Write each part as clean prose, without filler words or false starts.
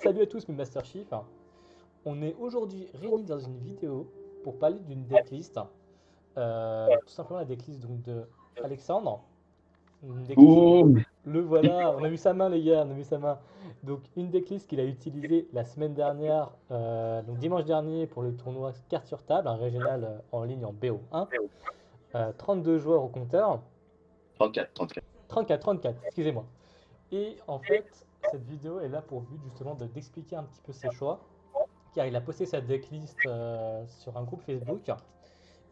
Salut à tous mes Master Chief. On est aujourd'hui réunis dans une vidéo pour parler d'une decklist. Tout simplement la decklist donc de Alexandre. Une decklist, Boum! le voilà, on a vu sa main les gars, on a vu sa main. Donc une decklist qu'il a utilisée la semaine dernière, donc dimanche dernier pour le tournoi carte sur table, un régional en ligne en BO1. 32 joueurs au compteur. 34, 34. 34, excusez-moi. Et en fait, cette vidéo est là pour but justement d'expliquer un petit peu ses choix, car il a posté sa decklist sur un groupe Facebook,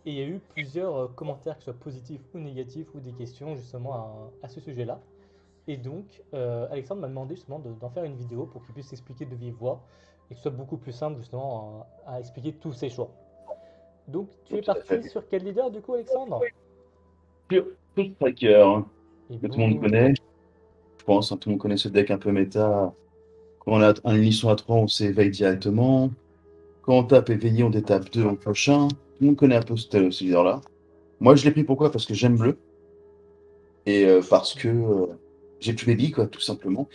et il y a eu plusieurs commentaires, que ce soit positifs ou négatifs, ou des questions justement à ce sujet-là. Et donc, Alexandre m'a demandé justement d'en faire une vidéo pour qu'il puisse expliquer de vive voix, et que ce soit beaucoup plus simple justement à expliquer tous ses choix. Donc, tu es Tout à parti fait. sur quel leader du coup, Alexandre? Pure Striker, Et que tout le monde boum. connaît, je pense, hein, tout le monde connaît ce deck un peu méta. Quand on a un unisson à 3, on s'éveille directement. Quand on tape éveillé, on détape 2 en prochain. Tout le monde connaît un peu ce leader-là. Moi, je l'ai pris pourquoi? Parce que j'aime bleu et parce que j'ai plus baby, quoi, tout simplement.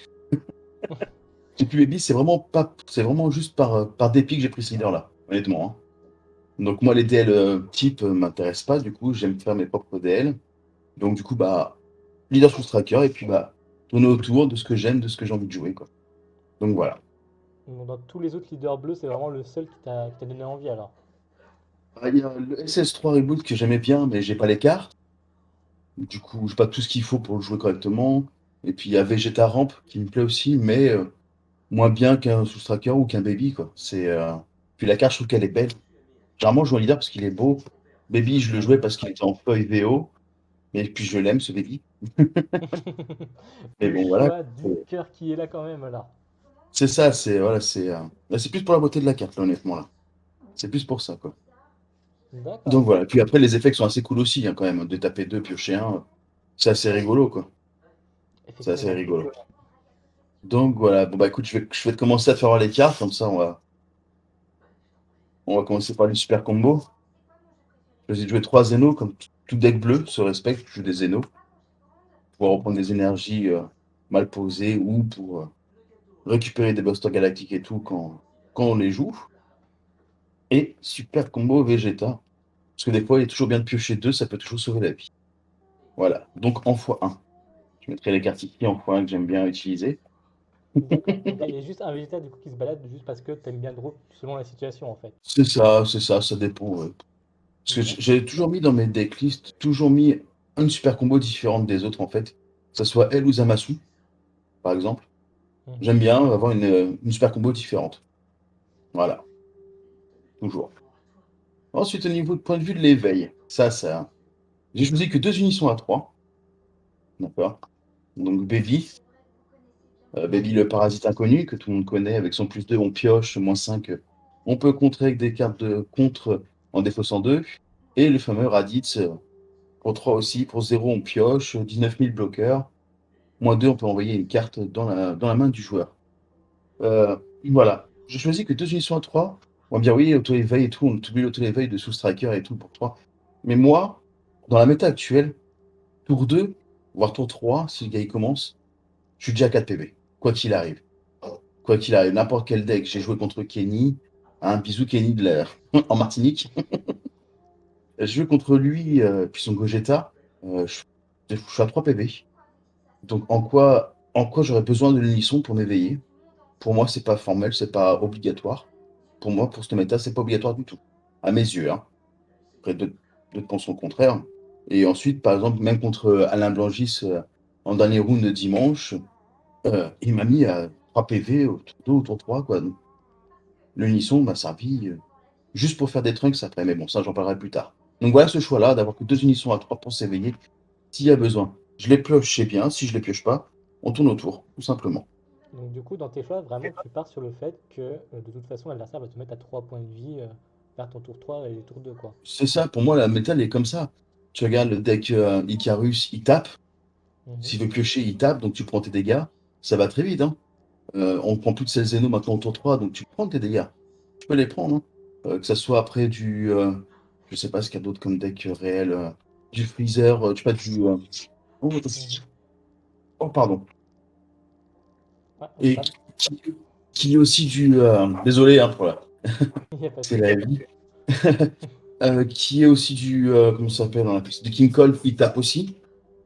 J'ai plus baby, c'est vraiment juste par dépit que j'ai pris ce leader-là, honnêtement, hein. Donc moi, les DL type m'intéressent pas, du coup, j'aime faire mes propres DL. Donc du coup, bah, leader sous tracker, et puis bah, tourner autour de ce que j'aime, de ce que j'ai envie de jouer, quoi. Donc voilà. Donc, dans tous les autres leaders bleus, c'est vraiment le seul qui t'a donné envie alors. Ah, il y a le SS3 Reboot que j'aimais bien, mais j'ai pas les cartes. Du coup, j'ai pas tout ce qu'il faut pour le jouer correctement. Et puis il y a Vegeta Ramp qui me plaît aussi, mais moins bien qu'un sous tracker ou qu'un Baby, quoi. Puis la carte, je trouve qu'elle est belle. Généralement, je joue un leader parce qu'il est beau. Baby, je le jouais parce qu'il était en feuille VO. Et puis je l'aime, ce Baby. Mais Le bon, voilà. choix du cœur qui est là quand même là. C'est ça, voilà, là, c'est plus pour la beauté de la carte, là, honnêtement, là. C'est plus pour ça, quoi. D'accord, Donc voilà. Puis après, les effets sont assez cool aussi, hein, quand même. De taper 2 piocher un, c'est assez rigolo, quoi. C'est assez effectivement. rigolo. Donc voilà. Bon, bah écoute, je vais te commencer à te faire voir les cartes, comme ça, on va commencer par le super combo. Je vais jouer 3 Zénos, comme tout deck bleu se respecte, je joue des Zénos, pour reprendre des énergies mal posées ou pour récupérer des busters galactiques et tout quand on les joue. Et super combo Vegeta. Parce que des fois, il est toujours bien de piocher 2, ça peut toujours sauver la vie. Voilà. Donc en x1. Je mettrai les cartes ici en x1 que j'aime bien utiliser. D'accord. Donc il y a juste un végétal du coup qui se balade juste parce que t'aimes bien draw selon la situation en fait. Ça dépend. Ouais. Parce que D'accord. j'ai toujours mis dans mes decklists, toujours mis une super combo différente des autres en fait. Que ce soit elle ou Zamasu, par exemple. Mhm. J'aime bien avoir une super combo différente. Voilà, toujours. Ensuite, au niveau de point de vue de l'éveil, ça. J'ai choisi que 2 unissons à 3. D'accord. Donc Baby. Baby Mhm. le parasite inconnu, que tout le monde connaît, avec son plus 2, on pioche, moins 5. On peut contrer avec des cartes de contre en défaussant 2. Et le fameux Raditz, pour 3 aussi, pour 0, on pioche, 19 000 bloqueurs. Moins 2, on peut envoyer une carte dans la main du joueur. Euh, voilà. J'ai choisi que 2 unitions à 3. On va me dire, oui, auto-éveil et tout, on oublie l'auto-éveil de sous-striker et tout pour 3. Mais moi, dans la méta actuelle, tour 2, voire tour 3, si le gars il commence, je suis déjà à 4 PV. Quoi qu'il arrive. Quoi qu'il arrive, n'importe quel deck. J'ai joué contre Kenny, un bisou Kenny de l'air, en Martinique. J'ai joué contre lui, puis son Gogeta. Je suis à 3 PV. Donc en quoi j'aurais besoin de l'unisson pour m'éveiller? Pour moi, c'est pas formel, c'est pas obligatoire. Pour moi, pour cette méta, c'est pas obligatoire du tout. À mes yeux, hein. Après, d'autres pensent le contraire. Et ensuite, par exemple, même contre Alain Blangis en dernier round de dimanche, il m'a mis à 3 PV au tour 2 ou tour 3, quoi. Donc, l'unisson m'a servi juste pour faire des trunks après. Mais bon, ça, j'en parlerai plus tard. Donc voilà ce choix-là, d'avoir que 2 unissons à 3 pour s'éveiller, s'il y a besoin. Je les pioche, c'est bien. Si je les pioche pas, on tourne autour, tout simplement. Donc du coup dans tes choix vraiment tu pars sur le fait que de toute façon l'adversaire va te mettre à 3 points de vie vers ton tour 3 et tour 2 quoi. C'est ça, pour moi, la méta, elle est comme ça. Tu regardes le deck Icarus, il tape. Mhm. S'il veut piocher, il tape, donc tu prends tes dégâts. Ça va très vite, hein. On prend plus de 16 Zeno maintenant au tour 3, donc tu prends tes dégâts. Tu peux les prendre, hein. Que ça soit après je sais pas ce qu'il y a d'autre comme deck réel. Du Freezer, tu sais pas oh, attends. Mhm. Oh, pardon. Ouais, on Et tape. qui est aussi du... désolé hein, pour la... Il y a pas de C'est souci. la vie. Qui est aussi du... comment ça s'appelle on appelle ça du King Cole, il tape aussi.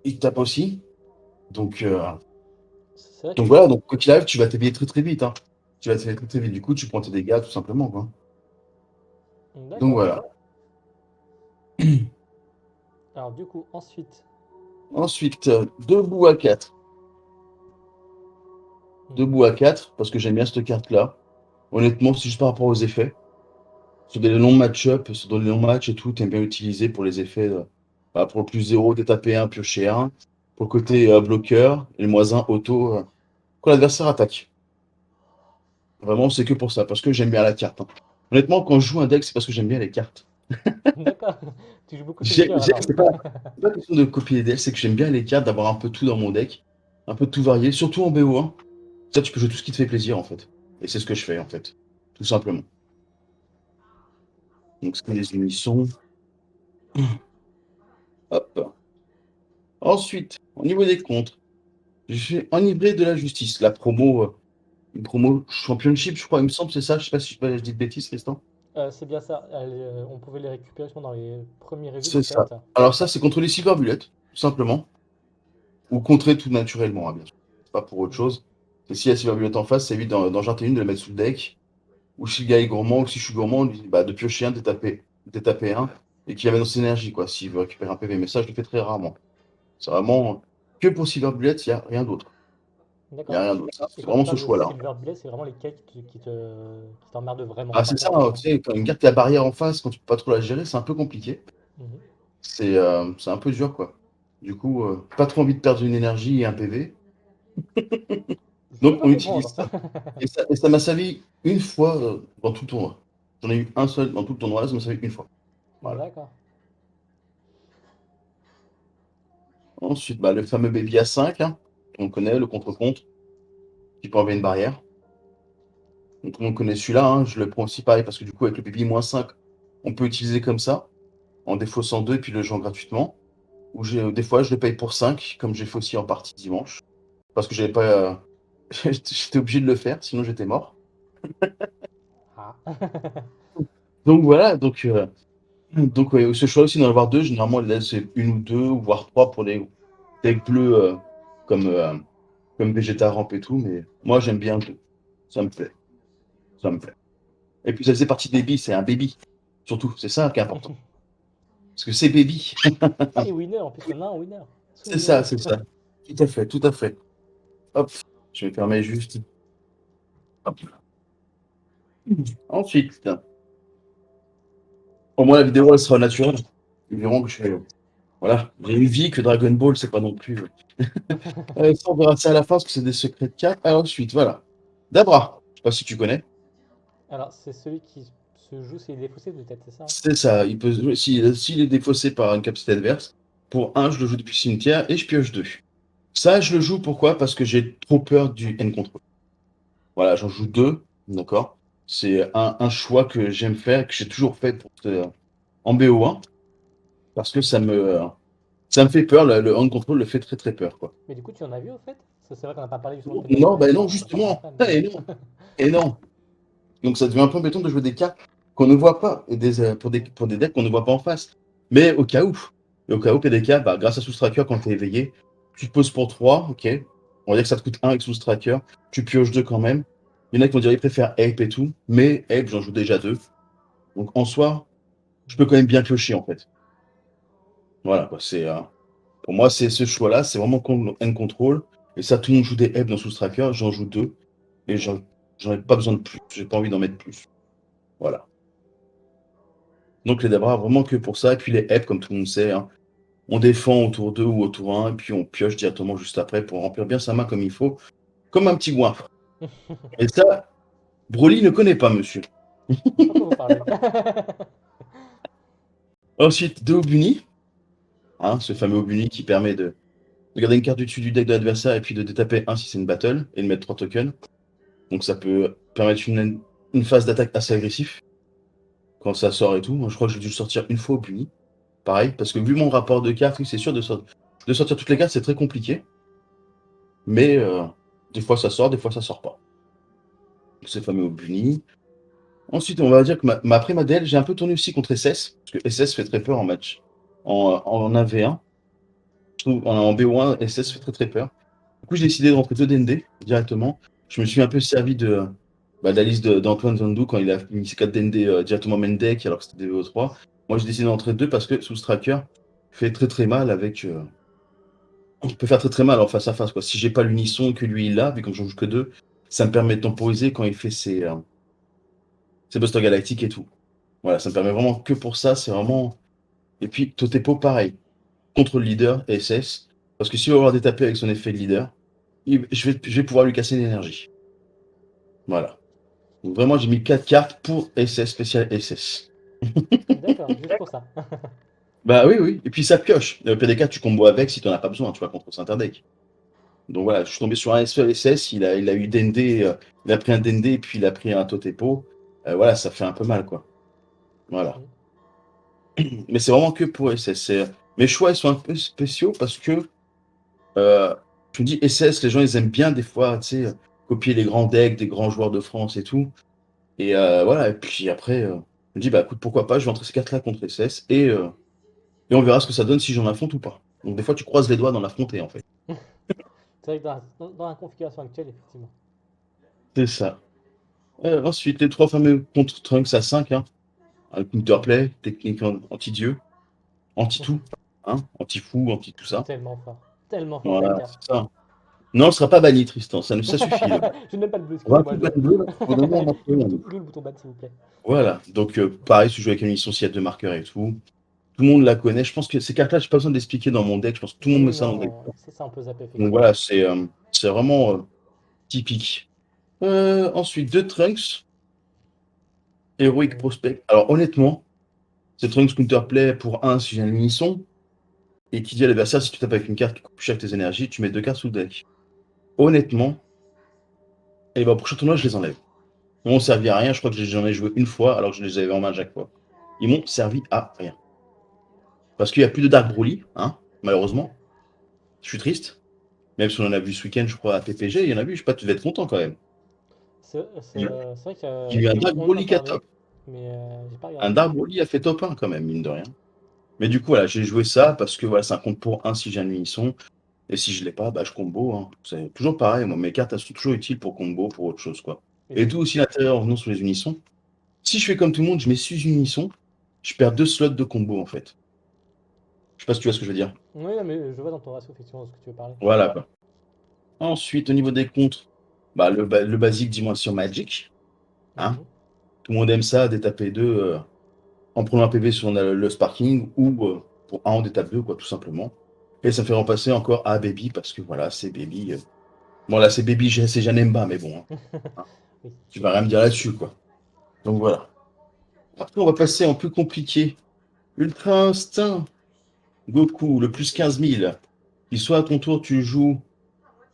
Il tape aussi. Donc, C'est vrai donc que voilà, donc quand il arrive, tu vas t'éveiller très très vite. Hein. Tu vas t'éveiller très très vite. Du coup, tu prends tes dégâts tout simplement. Quoi. Donc d'accord. voilà. Alors du coup, ensuite, Ensuite, debout à 4. mhm. Debout à 4, parce que j'aime bien cette carte-là. Honnêtement, c'est juste par rapport aux effets. Sur des longs match-up, sur des longs matchs et tout, t'aimes bien utiliser pour les effets. Bah, pour le plus 0, détaper 1, piocher 1. Pour le côté bloqueur, et le moins 1, auto, quand l'adversaire attaque. Vraiment, c'est que pour ça, parce que j'aime bien la carte. Hein. Honnêtement, quand je joue un deck, c'est parce que j'aime bien les cartes. D'accord. Tu joues beaucoup Solitaire alors. C'est pas question de copier les decks, c'est que j'aime bien les cartes, d'avoir un peu tout dans mon deck. Un peu tout varié, surtout en BO1. Ça, tu peux jouer tout ce qui te fait plaisir, en fait. Et c'est ce que je fais, en fait. Tout simplement. Donc, c'est les émissions. Hop. Ensuite, au niveau des contres, j'ai enivré de la justice. La promo, une promo championship, je crois, il me semble, c'est ça. Je sais pas si je dis de bêtises, Tristan. C'est bien ça. On pouvait les récupérer justement dans les premiers reviews C'est en ça. fait. Alors ça, c'est contre les Silver Bullets, tout simplement. Ou contrer tout naturellement, hein, bien sûr. C'est pas pour autre Mhm. chose. Et si la Silver Bullet en face, c'est évite d'en jeter une, de la mettre sous le deck. Ou si le gars est gourmand, ou si je suis gourmand, on lui dit, bah, de piocher un, de taper un, et qu'il la met dans ses énergies, quoi, s'il veut récupérer un PV. Mais ça, je le fais très rarement. C'est vraiment que pour Silver Bullet, il n'y a rien d'autre. Il n'y a D'accord. rien d'autre. Et C'est quand tu vraiment ce parles de choix-là. Silver Bullet, c'est vraiment les quêtes qui t'emmerdent vraiment, Ah, pas c'est ça, pour hein, autant. tu sais, quand une carte qui a barrière en face, quand tu peux pas trop la gérer, c'est un peu compliqué. Mhm. C'est un peu dur, quoi. Du coup, pas trop envie de perdre une énergie et un PV. Je peux Donc, pas on utilise comprendre. ça. Et ça m'a servi une fois dans tout le tournoi. J'en ai eu un seul dans tout le tournoi, ça m'a servi une fois. Voilà. D'accord. Ensuite, bah, le fameux Baby A5, hein, on connaît, le contre-contre, qui peut enlever une barrière. Donc, tout le monde connaît celui-là, hein, je le prends aussi pareil, parce que du coup, avec le Baby -5, on peut utiliser comme ça, en défaussant 2 et puis le jouant gratuitement. Ou des fois, je le paye pour 5, comme j'ai fait aussi en partie dimanche. Parce que j'avais pas. J'étais obligé de le faire, sinon j'étais mort. Ah. Donc voilà, donc ouais, ce choix aussi d'en avoir deux, généralement, il laisse une ou deux, ou voire trois pour les decks bleus comme, euh, comme Vegeta Ramp et tout, mais moi j'aime bien deux. Ça me plaît. Ça me plaît. Et puis ça faisait partie des billes, c'est un baby. Surtout, c'est ça qui est important. Parce que c'est baby. Ah, et winner, en plus, on a un winner. C'est ça, Souvenez-vous. c'est ça. Tout à fait, tout à fait. Hop, je vais fermer juste. Hop. Ensuite, au moins la vidéo elle sera naturelle. Ils verront que voilà, j'ai une vie que Dragon Ball, c'est pas non plus. Ça, on verra ça à la fin parce que c'est des secrets de cap. Alors ensuite, voilà. Dabra, je sais pas si tu connais. Alors, c'est celui qui se joue s'il est défaussé, peut-être, c'est ça? C'est ça, il peut jouer, s'il est défaussé par une capacité adverse, pour un, je le joue depuis le cimetière et je pioche deux. Ça, je le joue pourquoi? Parce que j'ai trop peur du end control. Voilà, j'en joue deux, d'accord? C'est un choix que j'aime faire, que j'ai toujours fait en BO1, parce que ça me fait peur, le hand control le fait très très peur, quoi. Mais du coup, tu en as vu, au fait? Parce que c'est vrai qu'on n'a pas parlé justement de Non, tes decks non, ben non, on s'en justement, rappelle, et non, et non. Donc ça devient un peu embêtant de jouer des cartes qu'on ne voit pas, et pour des decks qu'on ne voit pas en face. Mais au cas où, et au cas où, PDK, bah, grâce à Soulstracker, quand tu es éveillé, tu te poses pour 3, ok. On va dire que ça te coûte 1 avec Soulstracker, tu pioches 2 quand même. Il y en a qui vont dire qu'ils préfèrent Ape et tout, mais Ape, j'en joue déjà 2. Donc en soi, je peux quand même bien piocher en fait. Voilà, quoi, pour moi, c'est ce choix-là, c'est vraiment end control. Et ça, tout le monde joue des Ape dans Soulstracker, j'en joue 2. Et j'en ai pas besoin de plus, j'ai pas envie d'en mettre plus. Voilà. Donc les Dabra, vraiment que pour ça. Et puis les Hep, comme tout le monde sait, hein, on défend au tour 2 ou au tour 1, et puis on pioche directement juste après pour remplir bien sa main comme il faut, comme un petit goinfre. Et ça, Broly ne connaît pas, monsieur. Je sais pas quoi vous parlez. Ensuite, deux Obuni, hein, ce fameux Obuni qui permet de garder une carte du dessus du deck de l'adversaire et puis de détaper un si c'est une battle, et de mettre 3 tokens. Donc ça peut permettre une phase d'attaque assez agressive quand ça sort et tout. Moi, je crois que j'ai dû le sortir une fois Obuni. Pareil, parce que vu mon rapport de cartes, oui, c'est sûr, de sortir toutes les cartes, c'est très compliqué. Mais des fois ça sort, des fois ça sort pas. ce fameux Obuni. Ensuite, on va dire que après ma DL, j'ai un peu tourné aussi contre SS, parce que SS fait très peur en match. En 1v1, je trouve, en BO1, SS fait très très peur. Du coup, j'ai décidé de rentrer 2 DND directement. Je me suis un peu servi de la liste d'Antoine Zandu quand il a mis ses 4 DND directement main deck, alors que c'était des VO3. Moi, j'ai décidé d'entrer 2 parce que sous Tracker fait très très mal avec. Il peut faire très très mal en face à face, quoi. Si j'ai pas l'unisson que lui il a, vu comme j'en joue que 2, ça me permet de temporiser quand il fait ses busters galactiques et tout. Voilà, ça me permet vraiment que pour ça, c'est vraiment. Et puis Totepo, pareil, contre le leader SS, parce que s'il va avoir des tapés avec son effet de leader, je vais pouvoir lui casser l'énergie. Voilà. Donc vraiment, j'ai mis 4 cartes pour SS, spécial SS. D'accord, juste pour ça. Bah oui, oui. Et puis ça pioche. Au PDK, tu combos avec si t'en as pas besoin, tu vois, contre Center Deck. Donc voilà, je suis tombé sur un seul SS, il a eu Dende, il a pris un Dende et puis il a pris un Totepo. Voilà, ça fait un peu mal, quoi. Voilà. Mais c'est vraiment que pour SS. Mes choix, ils sont un peu spéciaux parce que Euh, je me dis, SS, les gens, ils aiment bien des fois, tu sais, copier les grands decks des grands joueurs de France et tout. Et voilà, et puis après, je me dis, bah écoute, pourquoi pas, je vais entrer ces cartes-là contre SS et on verra ce que ça donne si j'en affronte ou pas. Donc des fois, tu croises les doigts d'en affronter, en fait. C'est vrai que dans la configuration actuelle, effectivement. C'est ça. Ensuite, les 3 fameux contre Trunks à 5, hein. Un counterplay, technique anti-dieu, anti-tout, hein, anti-fou, anti-tout ça. Tellement fort cette Voilà, carte. c'est ça. Non, elle sera pas bannie, Tristan, ça suffit. Je n'aime pas le bleu, On va excusez-moi. plus ban bleu, là, faut donner un marqueur. Où est le bouton ban, s'il vous plaît? Voilà, donc pareil, si je joue avec une mission, s'il y a 2 marqueurs et tout. Tout le monde la connaît. Je pense que ces cartes-là, j'ai pas besoin d'expliquer dans mon deck. Je pense que tout le monde met Oui, ça dans le deck. non, c'est ça, on peut zapper, Donc effectivement. voilà, c'est vraiment typique. Ensuite, 2 Trunks, Heroic Mhm. Prospect. Alors honnêtement, c'est Trunks Counterplay pour 1 si j'ai un unisson. Et qui dit à l'adversaire, si tu tapes avec une carte qui coûte plus cher que tes énergies, tu mets 2 cartes sous le deck. Honnêtement, et ben, au prochain tournoi, je les enlève. Ils m'ont servi à rien. Je crois que j'en ai joué une fois alors que je les avais en main à chaque fois. Ils m'ont servi à rien. Parce qu'il n'y a plus de Dark Broly, hein, malheureusement. Je suis triste. Même si on en a vu ce week-end, je crois, à PPG, il y en a vu, je sais pas, tu devais être content quand même. C'est vrai Il y a eu un Dark qu'on en a Broly qui a parlé, top. mais j'ai pas Un regardé. Dark Broly a fait top 1 quand même, mine de rien. Mais du coup, voilà, j'ai joué ça parce que voilà, c'est un compte pour 1 si j'ai un unisson. Et si je l'ai pas, bah je combo, hein. C'est toujours pareil, moi, mes cartes, elles sont toujours utiles pour combo, pour autre chose, quoi. Et d'où aussi l'intérêt en venant sur les unissons. Si je fais comme tout le monde, je mets 6 unissons, je perds 2 slots de combo, en fait. Je sais pas si tu vois ce que je veux dire. Oui, non, mais je vois dans ton ratio, effectivement, de ce que tu veux parler. Voilà, quoi. Ensuite, au niveau des contres, bah, le basique Dimension Magic, hein. Mhm. Tout le monde aime ça, des tapés 2 en prenant un PV sur le Sparking ou pour un en d'étape 2, quoi, tout simplement. Et ça me fait repasser encore à Baby parce que voilà, c'est Baby. Bon, là, c'est Baby, c'est Janemba, mais bon, hein, Oui. tu vas rien me dire là-dessus, quoi. Donc voilà. Après, on va passer en plus compliqué. Ultra Instinct, Goku, le plus 15 000. Qui soit à ton tour, tu joues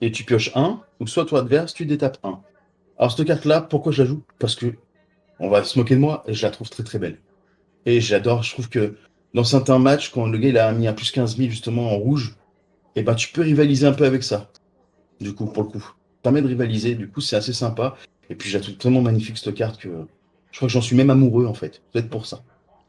et tu pioches 1, ou soit toi adverse, tu détapes 1. Alors, cette carte-là, pourquoi je la joue? Parce que on va se moquer de moi, et je la trouve très très belle. Et j'adore, je trouve que dans certains matchs, quand le gars il a mis un plus 15 000 justement en rouge, et ben tu peux rivaliser un peu avec ça, du coup, pour le coup. Ça permet de rivaliser, du coup, c'est assez sympa. Et puis, je la trouve tellement magnifique cette carte que je crois que j'en suis même amoureux en fait. Peut-être pour ça.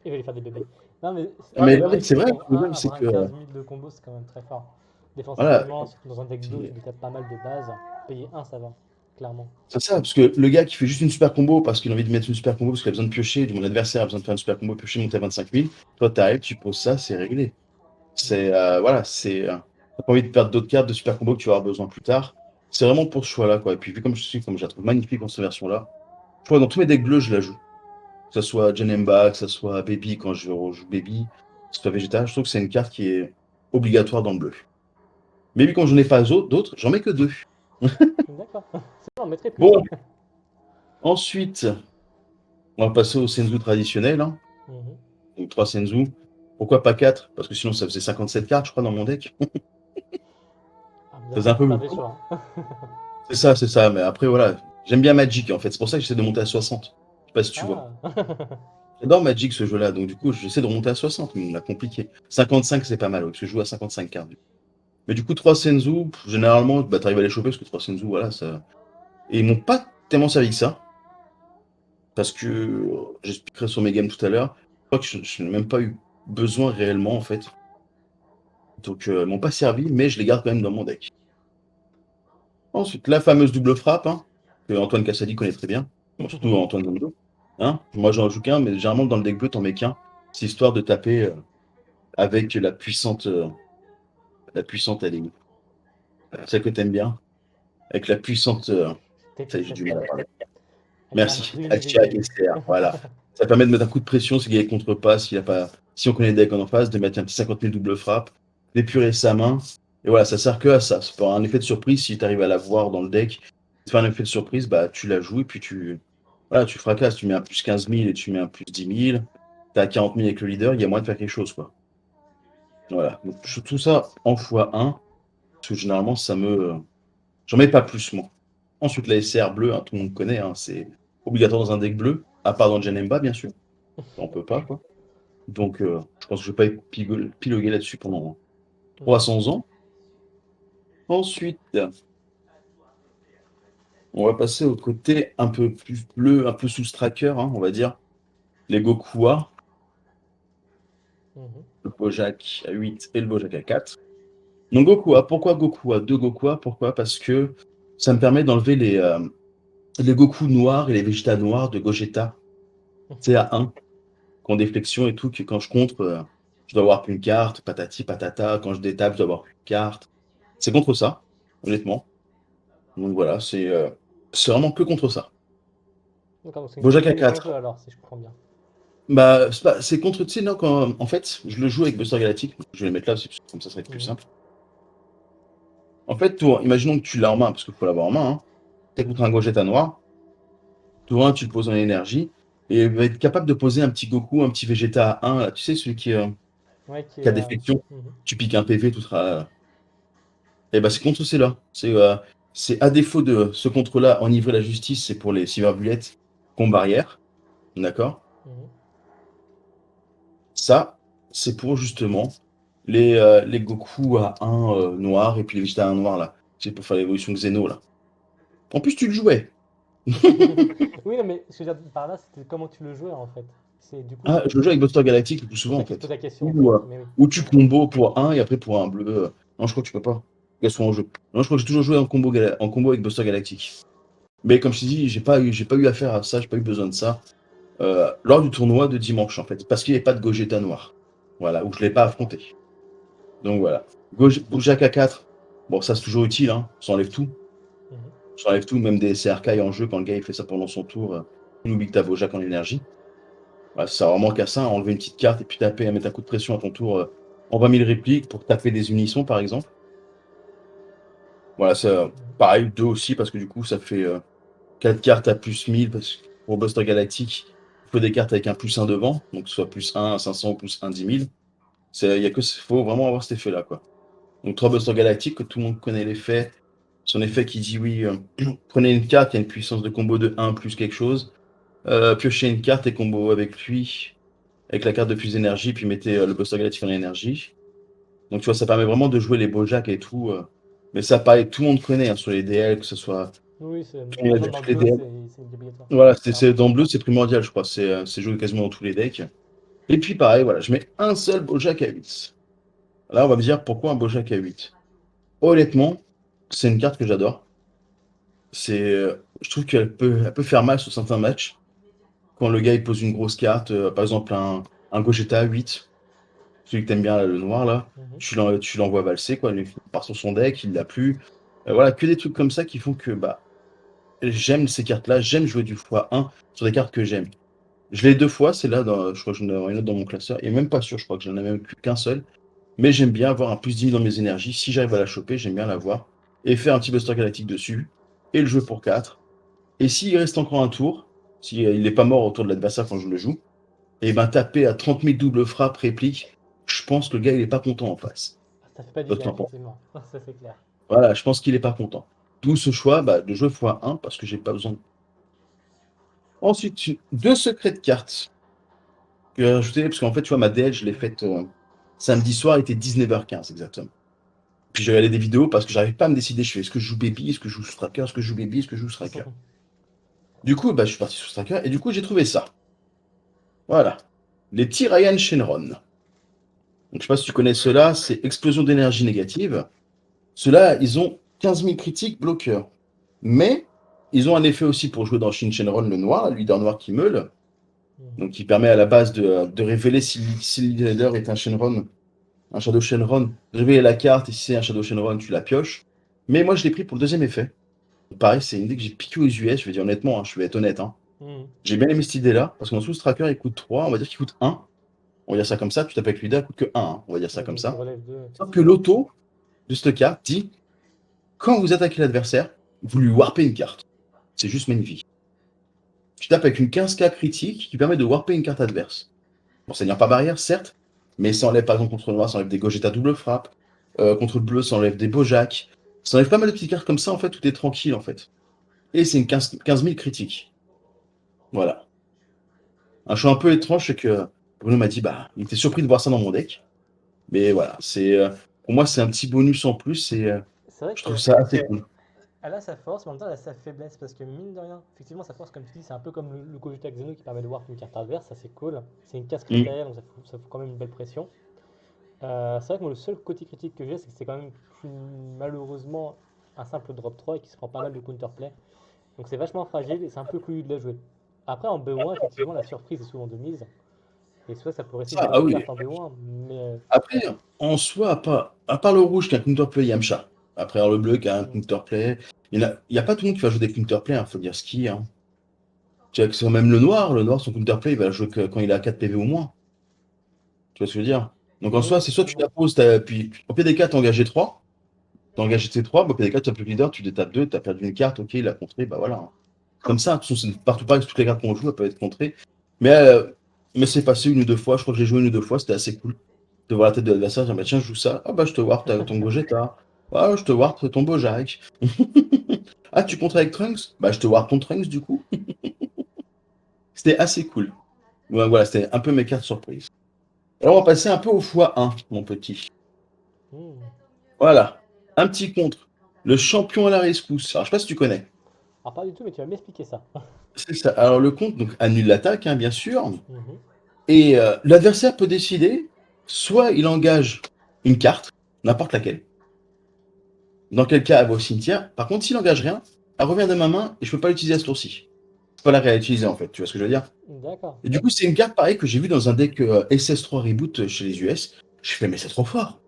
Il va lui faire des bébés. Non, mais Mais c'est là, vrai c'est que vrai, le pour problème, c'est avoir un que 15 000 de combo, c'est quand même très fort. voilà, Défensivement, surtout dans un deck bleu qui détape pas mal de base, payer un ça va, clairement. c'est ça, parce que le gars qui fait juste une super combo parce qu'il a envie de mettre une super combo parce qu'il a besoin de piocher, du mon adversaire a besoin de faire une super combo, piocher, monter à 25 000, toi t'arrives, tu poses ça, c'est réglé. C'est voilà, t'as pas envie de perdre d'autres cartes de super combo que tu vas avoir besoin plus tard. C'est vraiment pour ce choix-là, quoi. Et puis vu comme je suis, comme je la trouve magnifique dans cette version-là, je vois dans tous mes decks bleus, je la joue. Que ce soit Janemba, que ce soit Baby quand je rejoue Baby, que ce soit Vegeta, je trouve que c'est une carte qui est obligatoire dans le bleu. Mais vu quand j'en ai pas d'autres, j'en mets que 2. D'accord. C'est bon, on mettrait plus. Bon, ensuite, on va passer au Senzu traditionnel, hein. Mhm. Donc 3 Senzu. Pourquoi pas 4? Parce que sinon ça faisait 57 cartes, je crois, dans mon deck. Ah, vous Ça avez faisait un peu pu faire des beaucoup. choix, hein. C'est ça, c'est ça. Mais après, voilà. J'aime bien Magic, en fait. C'est pour ça que j'essaie de monter à 60. Je sais pas si tu vois. Ah. J'adore Magic, ce jeu-là. Donc, du coup, j'essaie de remonter à 60, mais on l'a compliqué. 55, c'est pas mal, ouais, parce que je joue à 55 cartes. Mais du coup, 3 Senzu, généralement, bah, t'arrives à les choper, parce que 3 Senzu, voilà, ça. Et ils m'ont pas tellement servi que ça. parce que j'expliquerai sur mes games tout à l'heure. Je crois que je n'ai même pas eu besoin réellement en fait. Donc elles m'ont pas servi, mais je les garde quand même dans mon deck. Ensuite, la fameuse double frappe, hein, que Antoine Cassady connaît très bien. Bon, surtout Antoine Zondo. Hein. Moi j'en joue qu'un, mais généralement dans le deck bleu t'en mets qu'un. C'est histoire de taper avec la puissante elle est où? Celle que t'aimes bien. Avec la puissante. Ça y est, j'ai du mal à parler. Avec la Merci. rune Actia VV. SR, voilà. Ça permet de mettre un coup de pression si le gars contre pas, si on connaît le deck en face, de mettre un petit 50 000 double frappe, d'épurer sa main. Et voilà, ça sert que à ça. C'est pour un effet de surprise si tu arrives à la voir dans le deck. Tu fais un effet de surprise, bah tu la joues et puis voilà, tu fracasses. Tu mets un plus 15 000 et tu mets un plus 10 000. T'as 40 000 avec le leader, il y a moyen de faire quelque chose, quoi. Voilà. Donc, tout ça en x1, parce que généralement, j'en mets pas plus, moi. Ensuite, la SR bleue, hein, tout le monde connaît, hein, c'est obligatoire dans un deck bleu, à part dans Janemba, bien sûr. On peut pas, quoi. Donc, je pense que je vais pas piloguer là-dessus pendant 300 ans. Ensuite, on va passer au côté un peu plus bleu, un peu sous Stracker, hein, on va dire. Les Gokua, le Bojack à 8 et le Bojack à 4. Donc, Gokua, pourquoi Gokua? Deux Gokua, pourquoi? Parce que ça me permet d'enlever les Goku noirs et les Vegeta noirs de Gogeta. C'est à 1. Qui ont des flexions et tout, que quand je contre, je dois avoir qu'une carte, patati patata. Quand je détape, je dois avoir qu'une carte. C'est contre ça, honnêtement. Donc voilà, c'est vraiment que contre ça. D'accord, donc c'est une carte Bojack de à mise en 4. jeu alors, si je comprends bien. Bah, c'est contre, tu sais, non, quand, en fait, je le joue avec Buster Galactic. Je vais les mettre là, comme ça va être plus simple. En fait, imaginons que tu l'as en main, parce qu'il faut l'avoir en main. Hein. Tu es contre un Gogeta noir. Tour 1, tu le poses en énergie. Et il va être capable de poser un petit Goku, un petit Vegeta à 1. Là, tu sais, celui Ouais, qui a des flexions. Tu piques un PV, tout sera. Et bah, c'est contre ceux-là. C'est à défaut de ce contre-là, enivrer la justice, c'est pour les cyberbullettes con barrière. D'accord. Ça, c'est pour justement les Goku à 1 noir et puis les Vegeta à 1 noir là. C'est pour faire l'évolution Xeno là. En plus, tu le jouais. Oui, non, mais ce que je veux dire par là, c'était comment tu le jouais en fait. C'est du coup, Ah, je le joue avec Buster Galactic le plus c'est pour souvent ça en que je te pose fait. la question en fait. Ou, Mais oui. ou tu combos pour un et après pour un bleu. Non, je crois que tu peux pas. Qu'elles sont en jeu. Non, je crois que j'ai toujours joué en combo avec Buster Galactic. Mais comme je t'ai dit, j'ai pas eu affaire à ça, j'ai pas eu besoin de ça. Lors du tournoi de dimanche, en fait, parce qu'il n'y avait pas de Gogeta noir. Voilà, où je ne l'ai pas affronté. Donc voilà. Bojack à 4, bon, ça c'est toujours utile, hein. Ça enlève tout. Ça enlève tout, même des CRK en jeu, quand le gars il fait ça pendant son tour, il oublie que t'as Bojack en énergie. Voilà, ça sert vraiment qu'à ça, enlever une petite carte et puis taper, mettre un coup de pression à ton tour en 20 000 répliques pour taper des unissons, par exemple. Voilà, ça, pareil, 2 aussi, parce que du coup, ça fait 4 cartes à plus 1000, parce que pour Buster Galactic, il faut des cartes avec un plus 1 devant, donc soit plus 1 à 500 ou plus 1 10 000. Faut vraiment avoir cet effet-là, quoi. Donc 3 Buster Galactic, que tout le monde connaît l'effet. Son effet qui dit oui, prenez une carte, il y a une puissance de combo de 1 plus quelque chose. Piochez une carte et combo avec lui, avec la carte de plus d'énergie, puis mettez le Buster Galactic en énergie. Donc tu vois, ça permet vraiment de jouer les Bojack et tout. Mais ça, pareil, tout le monde connaît hein, sur les DL, que ce soit. Oui, Tout le monde a maintenant vu dans le toutes les bleu, DL. c'est obligatoire. Voilà, Clairement. dans le bleu, c'est primordial, je crois. C'est joué quasiment dans tous les decks. Et puis pareil, voilà, je mets un seul Bojack à 8. Là, on va me dire pourquoi un Bojack à 8. Honnêtement, c'est une carte que j'adore. Je trouve qu'elle peut faire mal sur certains matchs. Quand le gars il pose une grosse carte, par exemple un Gogeta à 8, celui que t'aimes bien, là, le noir, là, tu l'envoies valser, quoi. Il part sur son deck, il l'a plus. Voilà, que des trucs comme ça qui font que bah, j'aime ces cartes-là, j'aime jouer du x1 sur des cartes que j'aime. Je l'ai 2 fois, c'est là, je crois que j'en ai une autre dans mon classeur, et même pas sûr, je crois que j'en ai même plus qu'un seul. Mais j'aime bien avoir un plus 10 dans mes énergies. Si j'arrive à la choper, j'aime bien l'avoir. Et faire un petit Buster Galactique dessus. Et le jouer pour 4. Et s'il reste encore un tour, s'il n'est pas mort autour de l'adversaire quand je le joue, et ben taper à 30 000 double frappe réplique, je pense que le gars il est pas content en face. Ça fait pas du Toi, bien, t'en penses. effectivement. Ça, c'est clair. Voilà, je pense qu'il est pas content. D'où ce choix bah, de jouer x1 parce que j'ai pas besoin. Ensuite, 2 secrets de cartes que j'ai rajouté parce qu'en fait, tu vois, ma DL, je l'ai faite samedi soir, il était 19h15 exactement. Puis j'ai regardé des vidéos parce que j'arrive pas à me décider. Je fais est-ce que je joue Baby, est-ce que je joue Striker, est-ce que je joue Baby, est-ce que je joue Striker. Du coup, bah, je suis parti sur Striker et du coup, j'ai trouvé ça. Voilà. Les Tyrian Shenron. Donc, je sais pas si tu connais ceux-là, c'est explosion d'énergie négative. Ceux-là, ils ont 15 000 critiques bloqueurs. Mais ils ont un effet aussi pour jouer dans Shin Shenron le noir, le leader noir qui meule. Mhm. Donc, qui permet à la base de révéler si le leader est un Shenron, un Shadow Shenron, de révéler la carte et si c'est un Shadow Shenron, tu la pioches. Mais moi, je l'ai pris pour le deuxième effet. Pareil, c'est une idée que j'ai piqué aux US, je vais dire honnêtement, hein, je vais être honnête. Hein. Mhm. J'ai bien aimé cette idée-là, parce qu'en sous tracker, il coûte 3, on va dire qu'il coûte 1. On va dire ça comme ça, tu tapes avec leader, il coûte que 1, hein, on va dire ça Ouais, comme donc tu ça. relèves deux, Sauf que effectivement. l'auto de cette carte dit, quand vous attaquez l'adversaire, vous lui warpez une carte. C'est juste magnifique. Tu tapes avec une 15K critique qui permet de warper une carte adverse. Bon, ça n'ira pas barrière, certes, mais ça enlève par exemple contre le noir, ça enlève des Gogeta double frappe. Contre le bleu, ça enlève des Bojack. Ça enlève pas mal de petites cartes comme ça, en fait, où t'es tranquille, en fait. Et c'est une 15 000 critique. Voilà. Un choix un peu étrange, c'est que Bruno m'a dit, bah, il était surpris de voir ça dans mon deck. Mais voilà, pour moi, c'est un petit bonus en plus et C'est vrai je trouve que ça assez cool. elle a sa force, mais en même temps, elle a sa faiblesse, parce que mine de rien, effectivement, sa force, comme tu dis, c'est un peu comme le Gogeta Xeno qui permet de voir une carte adverse, ça c'est cool. C'est une casse Mm. critère, donc ça fout quand même une belle pression. C'est vrai que moi, le seul côté critique que j'ai, c'est que c'est quand même malheureusement un simple drop 3 et qui se prend pas mal de counterplay. Donc c'est vachement fragile et c'est un peu couillu de la jouer. Après, en B1, effectivement, la surprise est souvent de mise. Et soit ça peut rester une Ça, des ah bonnes oui. cartes en B1, mais. Après, en soi, à part le rouge qui a un counterplay Yamcha, après alors, le bleu qui a un Hmm. counterplay, il y a pas tout le monde qui va jouer des counterplays, il faut dire ce qu'il y a. Hein. Tu vois que c'est même le noir, son counterplay, il va le jouer que quand il a 4 PV ou moins. Tu vois ce que je veux dire? Donc en Oui, soi, c'est soit tu effectivement. la poses, puis au pire des cas, t'as engagé 3, t'as engagé tes 3, au pire des cas, tu as plus leader, tu détapes 2, t'as perdu une carte, ok, il a contré, bah voilà. Hein. Comme ça, de toute façon, c'est partout pareil, toutes les cartes qu'on joue, elles peuvent être contrées. Mais, euh, mais c'est passé une ou deux fois, je crois que j'ai joué une ou deux fois, c'était assez cool. De voir la tête de l'adversaire, dire, bah, tiens, je joue ça, ah bah je te warp ton Gogeta, ah je te warp ton Bojack. Ah, tu contres avec Trunks? Bah je te warp ton Trunks du coup. C'était assez cool. Ouais, voilà, c'était un peu mes cartes surprises. Alors on va passer un peu au x1, mon petit. Hmm. Voilà, un petit contre. Le champion à la rescousse. Alors je sais pas si tu connais. Alors, pas du tout, mais tu vas m'expliquer ça. C'est ça. Alors le contre donc, annule l'attaque, hein, bien sûr. Mhm. Et l'adversaire peut décider, soit il engage une carte, n'importe laquelle. Dans quel cas, elle va au cimetière. Par contre, s'il n'engage rien, elle revient de ma main et je peux pas l'utiliser à ce tour-ci. Je peux pas la réutiliser en fait, tu vois ce que je veux dire? D'accord. Et du coup, c'est une carte pareille que j'ai vue dans un deck SS3 Reboot chez les US. Je fais, mais c'est trop fort.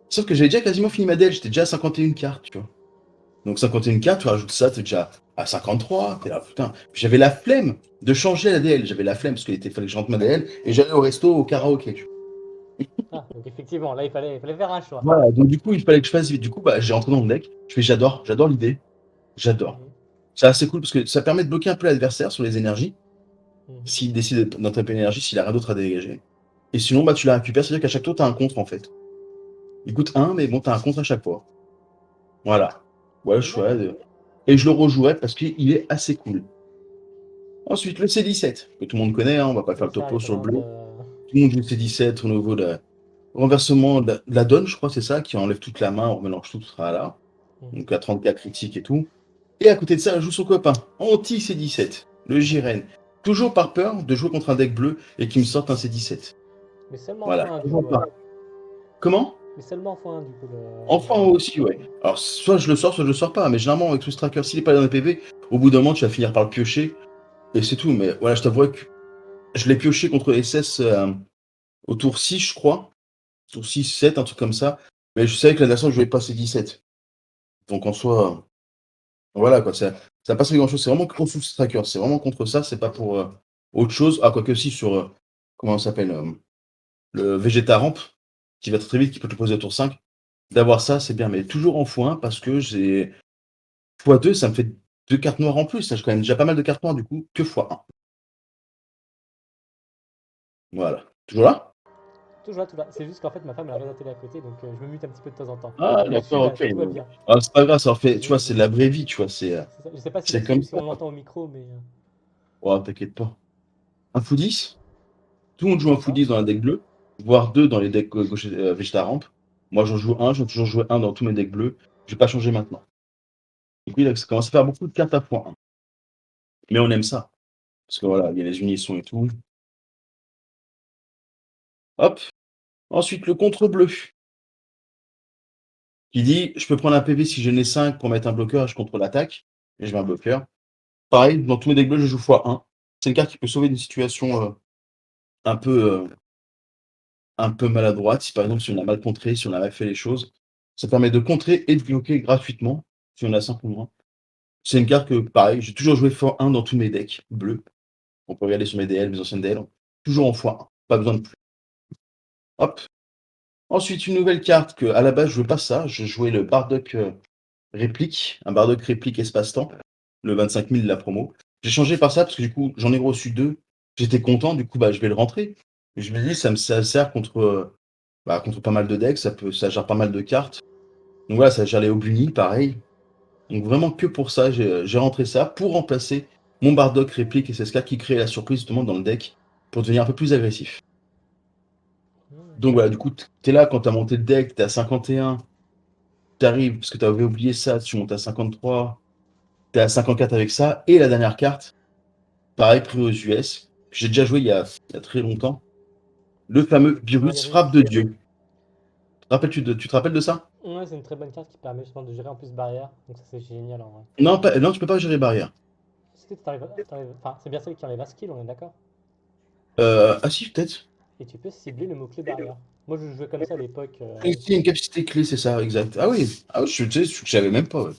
Sauf que j'avais déjà quasiment fini ma deck, j'étais déjà à 51 cartes, tu vois. Donc 51 cartes, tu rajoutes ça, t'es déjà à 53, t'es là, putain. Puis j'avais la flemme de changer la DL, j'avais la flemme parce qu'il fallait que je rentre ma DL et j'allais au resto, au karaoké, tu vois. Ah, donc effectivement, là, il fallait faire un choix. Voilà, donc du coup, il fallait que je fasse vite. Du coup, bah, j'ai rentré dans le deck. Je fais, j'adore l'idée. J'adore. Mhm. C'est assez cool parce que ça permet de bloquer un peu l'adversaire sur les énergies. Mhm. S'il décide d'entraîner une énergie, s'il a rien d'autre à dégager. Et sinon, bah, tu la récupères, c'est-à-dire qu'à chaque tour, tu as un contre en fait. Il coûte 1, mais bon, tu as un contre à chaque fois. Voilà. Voilà le choix. D'accord. Et je le rejouerai parce qu'il est assez cool. Ensuite, le C17, que tout le monde connaît, hein, on va pas faire Oui, le ça, il n'y topo a pas sur le besoin bleu. de. Tout le monde joue le C17 au niveau de renversement de la donne, je crois, c'est ça, qui enlève toute la main, on mélange tout, tout sera là. Mhm. Donc à 34 critiques et tout. Et à côté de ça, elle joue son copain, anti-C17, le Jiren. Toujours par peur de jouer contre un deck bleu et qu'il me sorte un C17. Mais seulement Voilà. x1 du Toujours coup, pas. alors. Comment? Mais seulement x1 du coup, le Enfin Jiren. aussi, ouais. Alors, soit je le sors, soit je le sors pas. Mais généralement, avec ce tracker, s'il est pas dans les PV, au bout d'un moment, tu vas finir par le piocher. Et c'est tout. Mais voilà, je t'avouerai que je l'ai pioché contre SS au tour 6, je crois. Tour 6, 7, un truc comme ça. Mais je savais que la nation ne jouait pas C17. Donc en soi, voilà quoi. Ça passe pas grand-chose. C'est vraiment contre ce tracker. C'est vraiment contre ça. C'est pas pour autre chose. Ah, quoique si, sur. Comment ça s'appelle le Vegeta Ramp, qui va très vite, qui peut te poser au tour 5. D'avoir ça, c'est bien. Mais toujours en x1 parce que j'ai. x2, ça me fait deux cartes noires en plus. J'ai quand même déjà pas mal de cartes noires du coup, que x1. Voilà. Toujours là? Toujours là, toujours là. C'est juste qu'en fait, ma femme elle regarde la télé à côté, donc je me mute un petit peu de temps en temps. Ah, Mais je suis d'accord, là, ok. tout va bien. Ah, c'est pas grave, ça en fait. Tu vois, Je- c'est de la vraie vie, tu vois. c'est ça. Je sais pas si, C'est comme si ça. on l'entend au micro, mais. Oh, t'inquiète pas. Un fou 10. Tout le monde joue un fou D'accord. 10 dans un deck bleu, voire deux dans les decks gauche Vegeta Ramp. Moi, j'en joue un, j'en ai toujours joué un dans tous mes decks bleus. Je vais pas changer maintenant. Donc oui, là, ça commence à faire beaucoup de cartes à point. Mais on aime ça. Parce que voilà, il y a les unissons et tout. Hop. Ensuite, le contre bleu. Qui dit, je peux prendre un PV si j'en ai 5 pour mettre un bloqueur et je contrôle l'attaque. Et je mets un bloqueur. Pareil, dans tous mes decks bleus, je joue x1. C'est une carte qui peut sauver une situation un peu, un peu maladroite. Si par exemple, si on a mal contré, si on a mal fait les choses. Ça permet de contrer et de bloquer gratuitement, si on a 5 ou moins. C'est une carte que, pareil, j'ai toujours joué x1 dans tous mes decks bleus. On peut regarder sur mes DL, mes anciennes DL. Toujours en x1. Pas besoin de plus. Hop. Ensuite, une nouvelle carte que, à la base, je jouais pas ça. Je jouais le Bardock réplique, un Bardock réplique espace-temps, le 25 000 de la promo. J'ai changé par ça parce que du coup, j'en ai reçu 2. J'étais content, du coup, bah, je vais le rentrer. Et je me dis, ça sert contre, contre pas mal de decks, ça gère pas mal de cartes. Donc voilà, ça gère les Obuni, pareil. Donc vraiment que pour ça, j'ai rentré ça pour remplacer mon Bardock réplique et SSK qui crée la surprise justement dans le deck pour devenir un peu plus agressif. Donc voilà, du coup, t'es là quand t'as monté le deck, t'es à 51, t'arrives, parce que t'avais oublié ça, tu montes à 53, t'es à 54 avec ça, et la dernière carte, pareil, pris aux US, que j'ai déjà joué il y a très longtemps, le fameux Virus Virus. Frappe de Dieu. Tu te rappelles de ça? Ouais, c'est une très bonne carte qui permet justement de gérer en plus barrière. Donc ça, c'est génial en vrai. Non, non, tu peux pas gérer barrière. Est-ce que Enfin, c'est bien celle qui enlève un skill, on est d'accord? Ah si, peut-être. Et tu peux cibler le mot-clé barrière. Moi, je jouais comme ça à l'époque. C'est une capacité clé, c'est ça, exact. Ah oui, tu sais, je savais même pas. Ouais.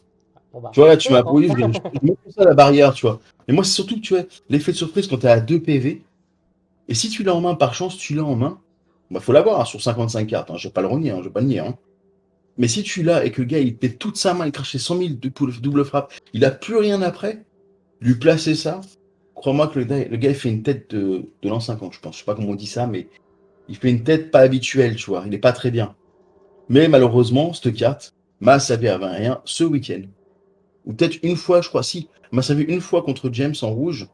Bon bah, Tu vois, là, tu c'est m'as maintenant. posé, je mets ça la barrière, tu vois. Mais moi, c'est surtout, tu vois, l'effet de surprise quand t'es à 2 PV. Et si tu l'as en main, par chance, tu l'as en main, bah faut l'avoir hein, sur 55 cartes. Hein, je vais pas le renier, hein, je vais pas le nier. Hein. Mais si tu l'as et que le gars, il pète toute sa main, il crache ses 100 000 de double frappe, il a plus rien après, lui placer ça, crois-moi que le gars, il fait une tête de l'an 50, je pense. Je sais pas comment on dit ça, mais il fait une tête pas habituelle, tu vois. Il est pas très bien. Mais malheureusement, cette carte m'a servi à rien ce week-end. Ou peut-être une fois, je crois, si. M'a servi une fois contre James en rouge.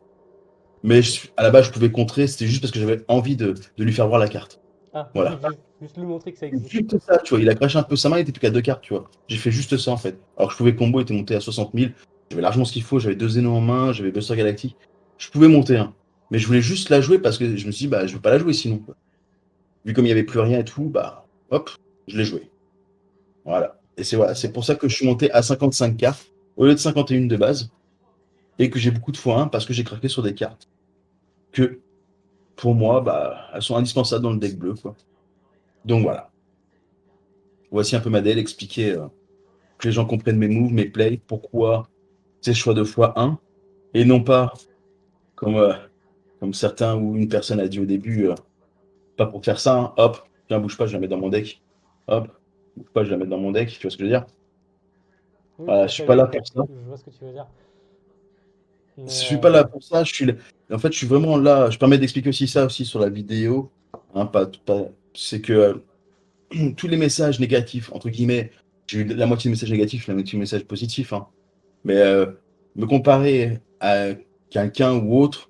Mais à la base, je pouvais contrer, c'était juste parce que j'avais envie de lui faire voir la carte. Ah, Voilà. juste lui montrer que ça existe. Juste ça, tu vois. Il a craché un peu sa main, il était plus qu'à 2 cartes, tu vois. J'ai fait juste ça, en fait. Alors que je pouvais combo, était monté à 60 000. J'avais largement ce qu'il faut, j'avais 2 Zénons en main, j'avais Buster Galactic. Je pouvais monter un. Mais je voulais juste la jouer parce que je me suis dit, bah, je vais pas la jouer sinon. Quoi. Vu comme il y avait plus rien et tout, bah, hop, je l'ai joué. Voilà. Et c'est pour ça que je suis monté à 55 cartes au lieu de 51 de base. Et que j'ai beaucoup de x1 parce que j'ai craqué sur des cartes que, pour moi, bah, elles sont indispensables dans le deck bleu, quoi. Donc voilà. Voici un peu ma DL expliquer que les gens comprennent mes moves, mes plays, pourquoi ces choix de x1 et non pas comme, comme certains ou une personne a dit au début, pas pour faire ça, hein, hop, tiens, bouge pas, je la mets dans mon deck. Hop, bouge pas, je la mets dans mon deck, tu vois ce que je veux dire? Oui, tout Voilà, à je suis fait, pas là pour ça. je vois ce que tu veux dire. Je Mais suis pas là pour ça, en fait, je suis vraiment là, je permets d'expliquer aussi ça aussi sur la vidéo, hein, c'est que tous les messages négatifs, entre guillemets, j'ai eu la moitié de messages négatifs, la moitié de messages positifs, hein. Mais me comparer à quelqu'un ou autre,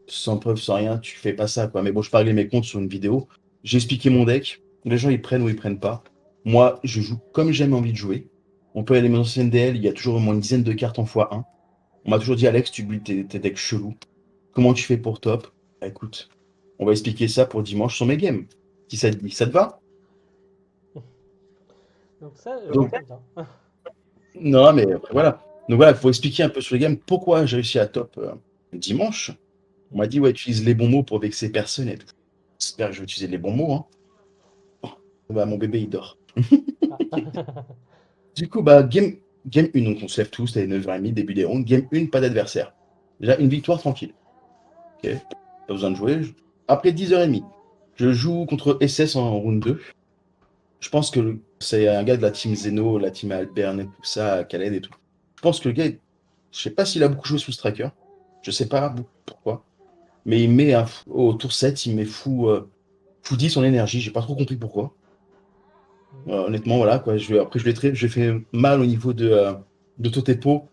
sans preuve, sans rien, tu fais pas ça, quoi. Mais bon, je parlais mes comptes sur une vidéo, j'ai expliqué mon deck, les gens ils prennent ou ils prennent pas. Moi, je joue comme j'ai envie de jouer. On peut aller dans mes anciennes DL, il y a toujours au moins une dizaine de cartes en x1. On m'a toujours dit, Alex, tu builds tes decks chelous. Comment tu fais pour top? Bah, écoute, on va expliquer ça pour dimanche sur mes games. Si ça te dit, ça te va? donc ça, Donc, j'entends bien. non, mais voilà. Donc voilà, il faut expliquer un peu sur les games pourquoi j'ai réussi à top dimanche. On m'a dit, ouais, utilise les bons mots pour vexer personne et tout. J'espère que je vais utiliser les bons mots, hein. Oh, bah, mon bébé, il dort. Ah. Du coup, bah, game 1, donc on se lève tous, c'était 9h30, début des rondes. Game 1, pas d'adversaire. Déjà, une victoire tranquille. Ok, pas besoin de jouer. Après 10h30, je joue contre SS en round 2. Je pense que c'est un gars de la team Zeno, la team Alberne et tout ça, Khaled et tout. Je pense que le gars, je sais pas s'il a beaucoup joué sous Striker. Je sais pas pourquoi. Mais il met au tour 7, il met fou 10 en énergie. J'ai pas trop compris pourquoi. Honnêtement, voilà, quoi. Après, je l'ai fait mal au niveau de Totepo,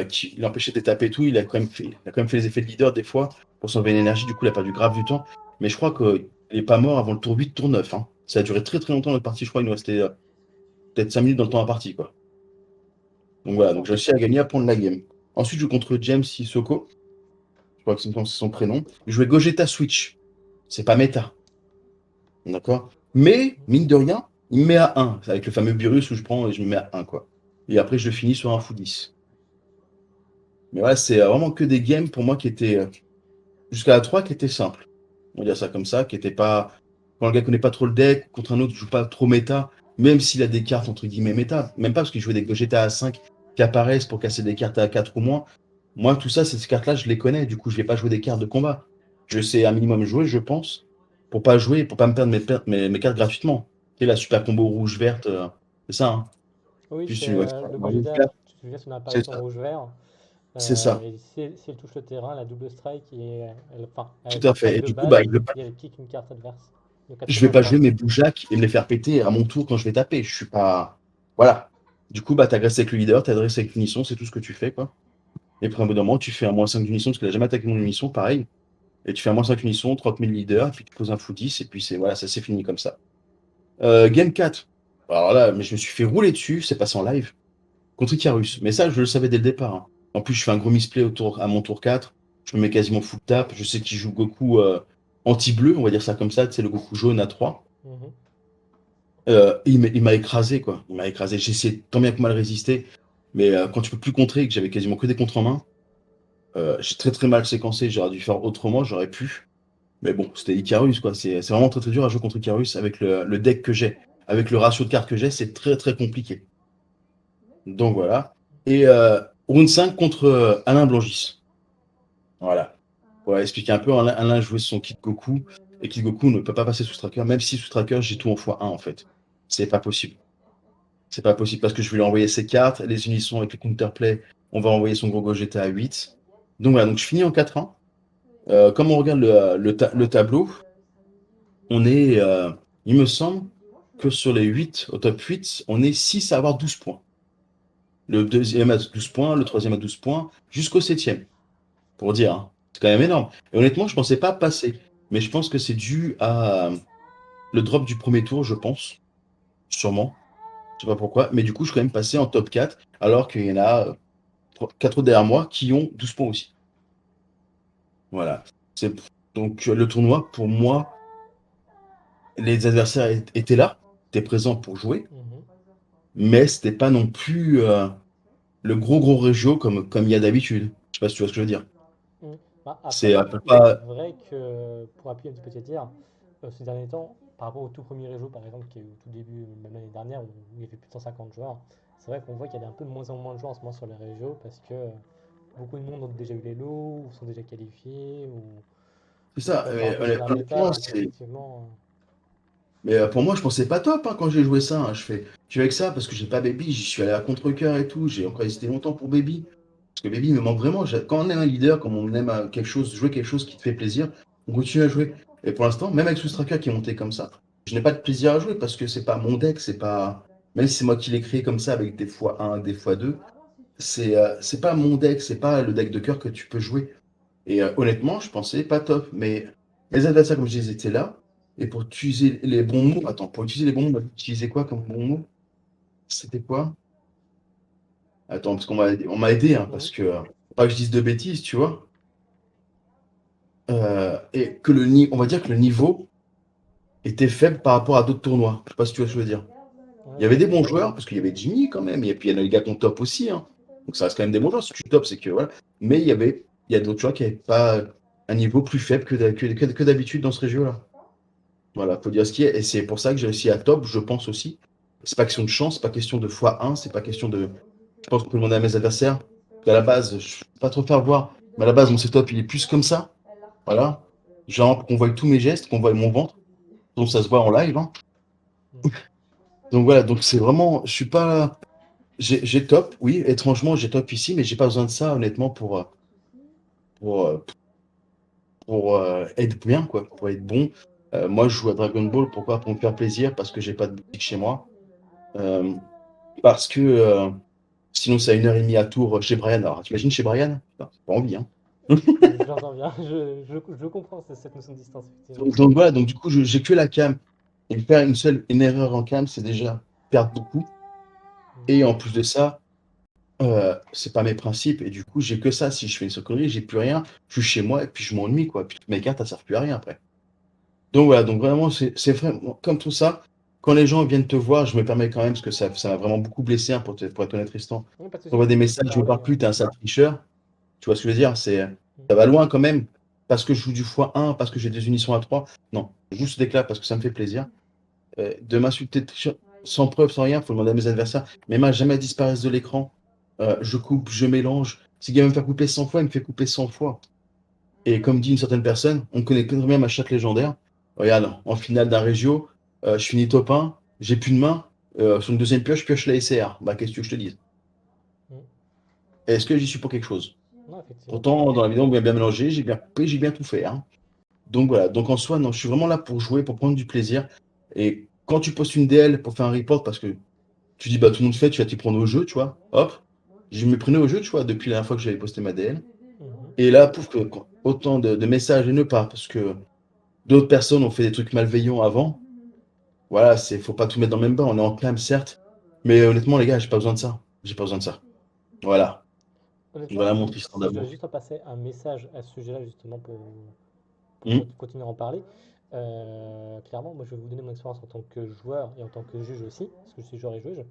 qui l'empêchait de taper et tout. Il a quand même fait les effets de leader des fois pour s'enlever une énergie. Du coup, il a perdu grave du temps. Mais je crois qu'il n'est pas mort avant le tour 8, tour 9. Hein. Ça a duré très très longtemps notre partie. Je crois qu'il nous restait peut-être 5 minutes dans le temps à partie, quoi. Donc voilà, donc j'ai réussi à gagner, à prendre la game. Ensuite, je joue contre James Sissoko. Je crois que c'est son prénom. Je jouais Gogeta Switch. C'est pas méta. D'accord? Mais, mine de rien, il me met à 1. Avec le fameux Burus où je prends et je me mets à 1, quoi. Et après, je le finis sur un fou 10. Mais ouais, c'est vraiment que des games pour moi qui étaient, jusqu'à la 3, qui étaient simples. On va dire ça comme ça, qui étaient pas. Quand le gars connaît pas trop le deck, contre un autre, joue pas trop méta, même s'il a des cartes entre guillemets méta, même pas parce qu'il jouait des Gogeta à 5 qui apparaissent pour casser des cartes à 4 ou moins. Moi, tout ça, ces cartes-là, je les connais, du coup, je vais pas jouer des cartes de combat. Je sais un minimum jouer, je pense, pour pas jouer, pour pas me perdre mes cartes gratuitement. Tu sais, la super combo rouge-verte, c'est ça, hein. Oui, Puis c'est tu vois, le rouge Gogeta, vert, tu te souviens, son c'est apparition ça. rouge-vert. C'est ça. Et si elle touche le terrain, la double strike, enfin, Tout elle à fait. strike Et de du coup, bah, base et elle kick une carte adverse. De je vais 80 pas points. jouer mes boujacs et me les faire péter à mon tour quand je vais taper. Je suis pas. Voilà. Du coup, bah, t'agresses avec le leader, t'adresses avec l'unisson, c'est tout ce que tu fais, quoi. Et puis, à un bout d'un moment, tu fais un -5 d'unisson parce qu'il a jamais attaqué mon unisson, pareil. Et tu fais un -5 unisson, 30 000 leaders, puis tu poses un fou 10, et puis c'est voilà, ça c'est fini comme ça. Game 4. Alors là, mais je me suis fait rouler dessus, c'est passé en live, contre Icarus. Mais ça, je le savais dès le départ, hein. En plus, je fais un gros misplay à mon tour 4. Je me mets quasiment full tap. Je sais qu'il joue Goku anti-bleu, on va dire ça comme ça, c'est le Goku jaune à 3. Mhm. Il m'a écrasé, quoi. Il m'a écrasé. J'ai essayé tant bien que mal résister. Mais quand tu peux plus contrer et que j'avais quasiment que des contres en main, j'ai très très mal séquencé. J'aurais dû faire autrement, j'aurais pu. Mais bon, c'était Icarus, quoi. C'est vraiment très très dur à jouer contre Icarus avec le deck que j'ai. Avec le ratio de cartes que j'ai, c'est très très compliqué. Donc voilà. Et round 5 contre Alain Blangis. Voilà. Pour expliquer un peu, Alain jouait son kit Goku. Et kit Goku ne peut pas passer sous tracker, même si sous tracker, j'ai tout en x1 en fait. C'est pas possible. C'est pas possible parce que je vais lui envoyer ses cartes, les unissons avec le counterplay, on va envoyer son gros Gogeta à 8. Donc voilà, donc je finis en 4-1. Comme on regarde le tableau, on est, il me semble que sur les 8, au top 8, on est 6 à avoir 12 points. Le deuxième à 12 points, le troisième à 12 points, jusqu'au septième, pour dire, hein. C'est quand même énorme. Et honnêtement, je pensais pas passer. Mais je pense que c'est dû à le drop du premier tour, je pense. Sûrement. Je sais pas pourquoi. Mais du coup, je suis quand même passé en top 4, alors qu'il y en a 4 autres derrière moi qui ont 12 points aussi. Voilà. C'est, donc le tournoi, pour moi, les adversaires étaient là, étaient présents pour jouer, Mhm. mais c'était pas non plus le gros régio comme il y a d'habitude. Je sais pas si tu vois ce que je veux dire. Mhm. Bah, C'est après, à peu il est pas. vrai que, pour appuyer un petit peu tes dires, ces derniers temps, par rapport au tout premier réseau, par exemple, qui est au tout début, même l'année dernière, où il y avait plus de 150 joueurs, c'est vrai qu'on voit qu'il y a un peu de moins en moins de joueurs en ce moment sur les régios parce que beaucoup de monde ont déjà eu les lots, ou sont déjà qualifiés, C'est ou ça. peuvent Mais rentrer sur la méta, honnêtement, donc effectivement. mais pour moi, je pensais pas top, hein, quand j'ai joué ça, hein. Je fais avec ça parce que j'ai pas Baby, j'y suis allé à contre-cœur et tout. J'ai encore hésité longtemps pour Baby. Parce que Baby me manque vraiment. Quand on aime un leader, quand on aime quelque chose, jouer quelque chose qui te fait plaisir, on continue à jouer. Et pour l'instant, même avec Soustracker qui est monté comme ça, je n'ai pas de plaisir à jouer parce que c'est pas mon deck, c'est pas. Même si c'est moi qui l'ai créé comme ça avec des fois un, des fois 2, c'est pas mon deck, c'est pas le deck de cœur que tu peux jouer. Et honnêtement, je pensais pas top. Mais les adversaires, comme je disais, étaient là. Et pour utiliser les bons mots, attends, pour utiliser les bons mots, on va utiliser quoi comme bon mot? C'était quoi? Attends, parce qu'on m'a aidé, hein, Mhm. parce que faut pas que je dise de bêtises, tu vois. Et que on va dire que le niveau était faible par rapport à d'autres tournois. Je sais pas si tu vois ce que je veux dire. Ouais, Il y je avait vois des ce que bons tu veux dire. joueurs, parce qu'il y avait Jimmy quand même, et puis il y a les gars qu'on top aussi, hein. Donc ça reste quand même des bons joueurs. Si tu top, c'est que voilà. Mais il y a d'autres joueurs qui n'avaient pas un niveau plus faible que d'habitude dans ce région-là. Voilà, faut dire ce qui est. Et c'est pour ça que j'ai réussi à top, je pense aussi. C'est pas question de chance, c'est pas question de x1, c'est pas question de. Je pense qu'on peut demander à mes adversaires. À la base, je ne vais pas trop faire voir, mais à la base, mon setup, il est plus comme ça. Voilà. Genre, pour qu'on voit tous mes gestes, qu'on voit mon ventre. Donc ça se voit en live, hein. Mhm. Donc voilà, donc c'est vraiment. Je suis pas. J'ai top, oui, étrangement, j'ai top ici, mais j'ai pas besoin de ça, honnêtement, pour, euh, pour être bien, quoi, pour être bon. Moi, je joue à Dragon Ball, pourquoi? Pour me faire plaisir, parce que j'ai pas de boutique chez moi. Euh, Parce que sinon, c'est à 1h30 à Tours chez Brian. Alors, t'imagines chez Brian? Putain, c'est pas envie, hein. J'entends bien, je comprends cette notion de distance, effectivement. Donc voilà, donc du coup, j'ai que la cam. Et faire une erreur en cam, c'est déjà perdre beaucoup. Mhm. Et en plus de ça, c'est pas mes principes et du coup, j'ai que ça. Si je fais une seule connerie, j'ai plus rien. Je suis chez moi et puis je m'ennuie, quoi. Puis toutes mes cartes, elles servent plus à rien après. Donc voilà, donc vraiment, c'est vraiment comme tout ça. Quand les gens viennent te voir, je me permets quand même, parce que ça m'a vraiment beaucoup blessé, hein, pour être honnête, Tristan. Oui, pas de souci, T'envoies des tu peux messages, je me parler. parle plus, t'es un sale tricheur. Tu vois ce que je veux dire? Ça va loin quand même. Parce que je joue du x1, parce que j'ai des unitions à 3. Non, je joue ce deck-là parce que ça me fait plaisir. De m'insulter de tricheur sans preuve, sans rien, faut demander à mes adversaires. Mes mains jamais disparaissent de l'écran. Je coupe, je mélange. Si le gars veut me faire couper 100 fois, il me fait couper 100 fois. Et comme dit une certaine personne, on connaît très bien ma chatte légendaire. Regarde, en finale d'un régio, je finis top 1, j'ai plus de main. Sur une deuxième pioche, pioche la SCR. Bah, qu'est-ce que tu veux que je te dise? Mm. Est-ce que j'y suis pour quelque chose? Non, effectivement. Pourtant, dans la vidéo, on m'a bien mélangé, j'ai bien coupé, j'ai bien tout fait, hein. Donc voilà, donc en soi, non, je suis vraiment là pour jouer, pour prendre du plaisir. Et quand tu postes une DL pour faire un report, parce que tu dis, bah tout le monde fait, tu vas t'y prendre au jeu, tu vois, hop, je me prenais au jeu, tu vois, depuis la dernière fois que j'avais posté ma DL. Mhm. Et là, pour que autant de messages haineux pas, parce que d'autres personnes ont fait des trucs malveillants avant. Voilà, faut pas tout mettre dans le même bain. On est en clam, certes, mais honnêtement, les gars, j'ai pas besoin de ça. J'ai pas besoin de ça. Voilà. Honnêtement, Voilà mon Tristan si je dois d'amour. juste passer un message à ce sujet-là, justement, pour Hmm. continuer à en parler, clairement, moi je vais vous donner mon expérience en tant que joueur et en tant que juge aussi, parce que je suis joueur et juge.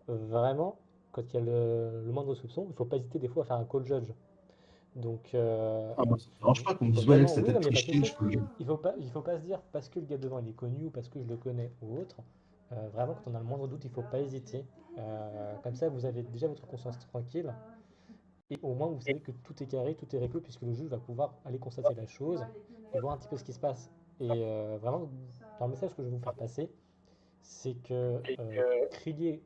Vraiment, quand il y a le moindre soupçon, il ne faut pas hésiter des fois à faire un call judge. Donc, Ah, moi, ça me dérange pas qu'on me dise, ouais, vraiment, Alex, t'as oui, non, peut-être mais pas de triché, souci. je peux le dire. Il faut pas se dire parce que le gars devant il est connu ou parce que je le connais ou autre. Vraiment, quand on a le moindre doute, il ne faut pas hésiter. Comme ça, vous avez déjà votre conscience tranquille. Et au moins, vous savez que tout est carré, tout est réglé, puisque le juge va pouvoir aller constater la chose et voir un petit peu ce qui se passe. Et vraiment, dans le message que je vais vous faire passer, c'est que crier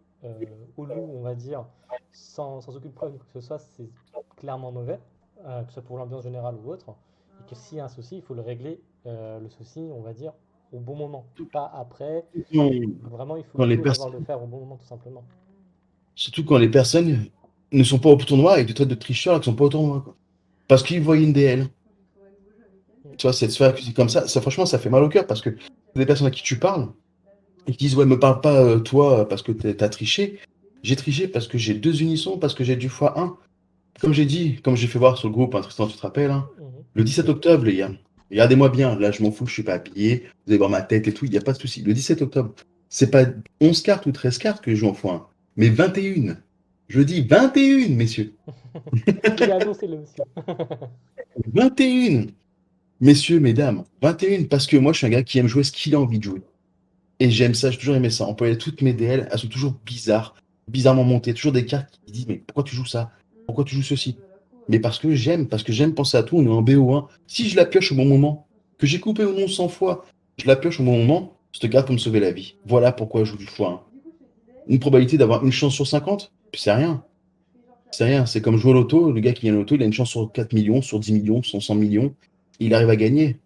au loup, on va dire, sans aucune preuve ni quoi que ce soit, c'est clairement mauvais, que ce soit pour l'ambiance générale ou autre. Et que s'il y a un souci, il faut le régler, le souci, on va dire, au bon moment, pas après. Quand, Vraiment, il quand les faut savoir le personnes, faire au bon moment, tout simplement. surtout quand les personnes ne sont pas au tournoi et te traitent de tricheurs et qui sont pas au tournoi, quoi. Parce qu'ils voient une DL. Mm. Tu vois, cette sphère accusée comme ça, franchement, ça fait mal au cœur parce que c'est des personnes à qui tu parles et qui disent, ouais, me parle pas, toi, parce que t'as triché. J'ai triché parce que j'ai deux unissons, parce que j'ai du x1. Comme j'ai dit, comme j'ai fait voir sur le groupe, hein, Tristan, tu te rappelles, hein, Mhm. le 17 octobre, les gars, regardez-moi bien, là je m'en fous, je suis pas habillé, vous allez voir ma tête et tout, il n'y a pas de souci. Le 17 octobre, c'est pas 11 cartes ou 13 cartes que je joue en x1, mais 21. Je dis 21, messieurs. Oui, annoncez-le, monsieur. 21, messieurs, mesdames. 21, parce que moi je suis un gars qui aime jouer ce qu'il a envie de jouer. Et j'aime ça, j'ai toujours aimé ça. Employer toutes mes DL, elles sont toujours bizarres, bizarrement montées. Toujours des cartes qui disent, mais pourquoi tu joues ça? Pourquoi tu joues ceci? Mais parce que j'aime penser à tout, on est en BO1. Si je la pioche au bon moment, que j'ai coupé ou non 100 fois, je la pioche au bon moment, cette carte peut me sauver la vie. Voilà pourquoi je joue du x1. Une probabilité d'avoir une chance sur 50, c'est rien. C'est rien. C'est comme jouer au loto. Le gars qui gagne au loto, il a une chance sur 4 millions, sur 10 millions, sur 100 millions. Il arrive à gagner.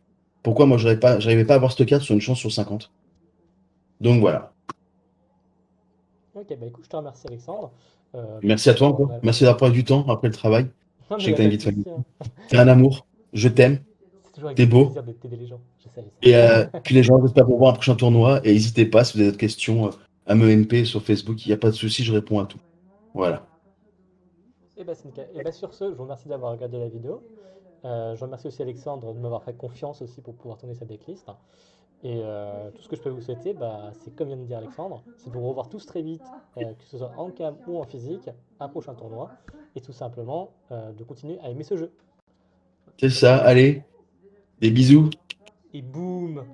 Pourquoi moi, j'arrivais pas à avoir cette carte sur une chance sur 50? Donc voilà. Ok, bah écoute, je te remercie, Alexandre. Pour Merci ce à toi soir, on encore. a Merci d'avoir pris du temps après le travail. Non, Je mais il sais n'y que a t'as pas une de vie de famille. souci, hein. T'es un amour. Je t'aime. C'est toujours avec T'es du beau. plaisir d'aider les gens. Je savais Et ça. puis les gens, j'espère pour voir un prochain tournoi. Et n'hésitez pas, si vous avez d'autres questions, à me MP sur Facebook. Il n'y a pas de souci, je réponds à tout. Voilà. Et bah, c'est nickel. Et bah, sur ce, je vous remercie d'avoir regardé la vidéo. Je remercie aussi Alexandre de m'avoir fait confiance aussi pour pouvoir tourner sa decklist. Et tout ce que je peux vous souhaiter, bah, c'est comme vient de dire Alexandre, c'est de vous revoir tous très vite, que ce soit en cam ou en physique, à un prochain tournoi. Et tout simplement de continuer à aimer ce jeu. C'est ça. Allez, des bisous. Et boum!